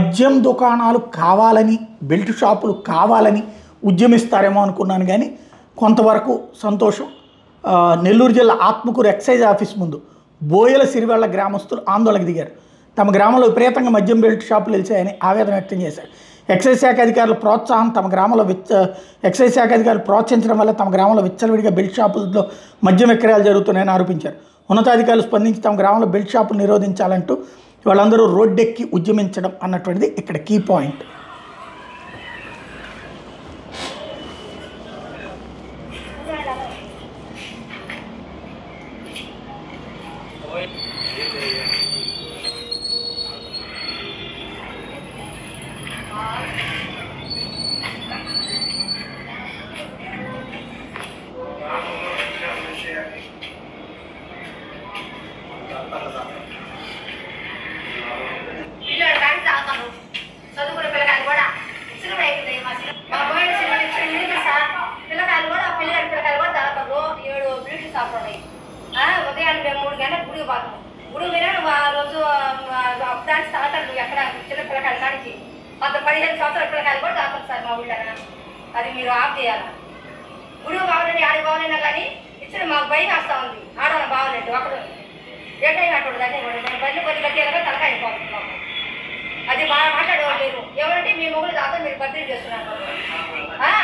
మద్యం దుకాణాలు కావాలని బెల్ట్ షాపులు కావాలని ఉద్యమిస్తారేమో అనుకున్నాను కానీ కొంతవరకు సంతోషం. నెల్లూరు జిల్లా ఆత్మకూరు ఎక్సైజ్ ఆఫీస్ ముందు బోయల సిరివెళ్ల గ్రామస్తులు ఆందోళనకు దిగారు. తమ గ్రామంలో విపరీతంగా మద్యం బెల్ట్ షాపులు వెలిచాయని ఆవేదన వ్యక్తం చేశారు. ఎక్సైజ్ శాఖ అధికారుల ప్రోత్సాహం తమ గ్రామంలో ఎక్సైజ్ శాఖ అధికారులు ప్రోత్సహించడం వల్ల తమ గ్రామంలో విచ్చలవిడిగా బెల్ట్ షాపుల్లో మద్యం విక్రయాలు జరుగుతున్నాయని ఆరోపించారు. ఉన్నతాధికారులు స్పందించి తమ గ్రామంలో బెల్ట్ షాపులు నిరోధించాలంటూ వాళ్ళందరూ రోడ్డెక్కి ఉద్యమించడం అన్నటువంటిది ఇక్కడ కీ పాయింట్. చదువుకునే పిల్లకాయలు కూడా సినిమా అయిపోయింది. మా బోయిన సినిమా సార్ పిల్లకాయలు కూడా పిల్లకాయలు కూడా దాదాపు 7 బ్యూటీ షాపులు ఉన్నాయి. ఉదయాన్నే మేము 3 గంటలకు గుడికి పోతాము. గుడికి పోయినా ఆ రోజు దానికి తాతలు ఎక్కడ చిన్న పిల్లకాయలు కానించి 15 సంవత్సరాల పిల్లకాయలు కూడా దాతారు సార్ మా ఊళ్ళో. అది మీరు ఆఫ్ చేయాలి. గుడికి బాగాలండి ఆడికి బాగాలైనా కానీ ఇచ్చిన మాకు భయం వేస్తూ ఉంది. ఆడవాళ్ళ బాగాలంటే ఒకడు ఎక్కడైనట్టు దాన్ని బయలు కొద్ది కట్టేలాగా తలకాయ అయిపోతున్నాము. అది బాగా మాట్లాడేవాళ్ళు ఎవరంటే మీ మొగుడు దాకా మీరు బదిలీ చేస్తున్నారు.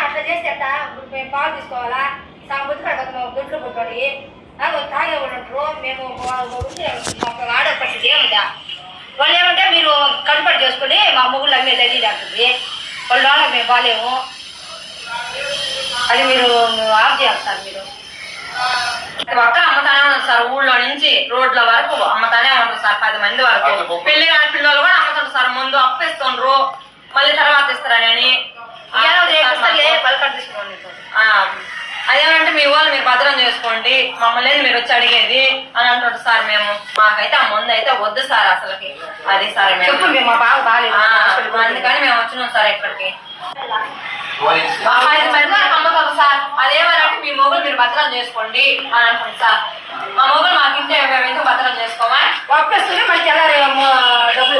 అట్లా చేస్తే అట్లా మేము పాలు తీసుకోవాలా బుద్ధిపడ గుడ్లు పుట్టాలి తాగేవాళ్ళు ఉంటారు. మేము మాకు ఆడే పరిస్థితి ఏముందా వాళ్ళు ఏమంటే మీరు కనపడి చేసుకుని మా మొగుళ్ళు అమ్మేది అది అంటుంది. వాళ్ళు వాళ్ళకి మేము బాగాలేము. అది మీరు ఆఫ్ చేయాలి సార్. మీరు ఒక్క అమ్మతానే ఉంటుంది సార్. ఊళ్ళో నుంచి రోడ్ల వరకు అమ్మతానే ఉంటుంది సార్. 10 మంది వరకు పెళ్లి కాని పిల్లలు కూడా అమ్ముతుంటారు సార్. ముందు అప్పిస్తుండ్రు మళ్ళీ తర్వాత ఇస్తారని అదేమంటే మీ వాళ్ళు మీరు భద్రం చేసుకోండి మమ్మల్ని మీరు వచ్చి అడిగేది అని అంటుంటారు సార్. మేము మాకైతే ఆ ముందు అయితే వద్దు సార్ అసలుకి. అది సార్ మేము అందుకని మేము వచ్చినాం సార్ ఇక్కడికి. 5 మంది వరకు అమ్ముతారు సార్. అదేమనంటే మీ మొగులు మీరు భద్రం చేసుకోండి అని అంటుంది సార్. మా మొగులు మాకు ఇంటే మేము ఎందుకు భద్రం చేసుకోమా ఒప్పేస్తుంది. మళ్ళీ ఎలా డబ్బులు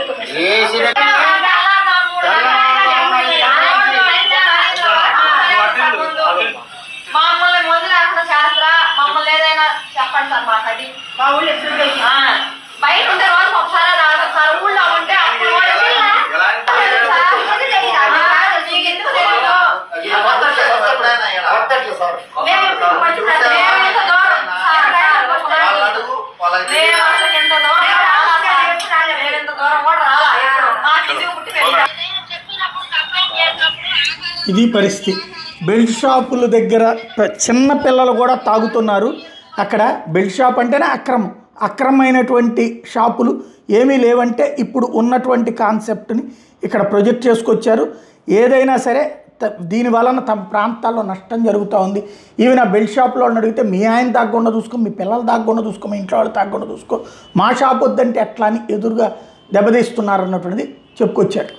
మమ్మల్ని మొదలు లేకుండా చేస్తారా మమ్మల్ని ఏదైనా చెప్పండి సార్. మాకు అది మా ఊళ్ళో బయట ఉంటే రోజు ఒకసారి రాదు సార్. ఊళ్ళో ఉంటే అప్పుడు ఇది పరిస్థితి. బెల్ట్ షాపుల దగ్గర చిన్న పిల్లలు కూడా తాగుతున్నారు. అక్కడ బెల్ట్ షాప్ అంటేనే అక్రమమైనటువంటి షాపులు ఏమీ లేవంటే ఇప్పుడు ఉన్నటువంటి కాన్సెప్ట్ని ఇక్కడ ప్రొజెక్ట్ చేసుకొచ్చారు. ఏదైనా సరే దీని వలన తమ ప్రాంతాల్లో నష్టం జరుగుతూ ఉంది. ఈవెన్ ఆ బెల్ట్ షాప్లో అడిగితే మీ ఆయన తాగకుండా చూసుకో, మీ పిల్లలు తాగకుండా చూసుకో, మీ ఇంట్లో వాళ్ళు తాగకుండా చూసుకో, మా షాప్ వద్దంటే ఎట్లా అని ఎదురుగా దెబ్బతీస్తున్నారు అన్నటువంటిది చెప్పుకొచ్చారు.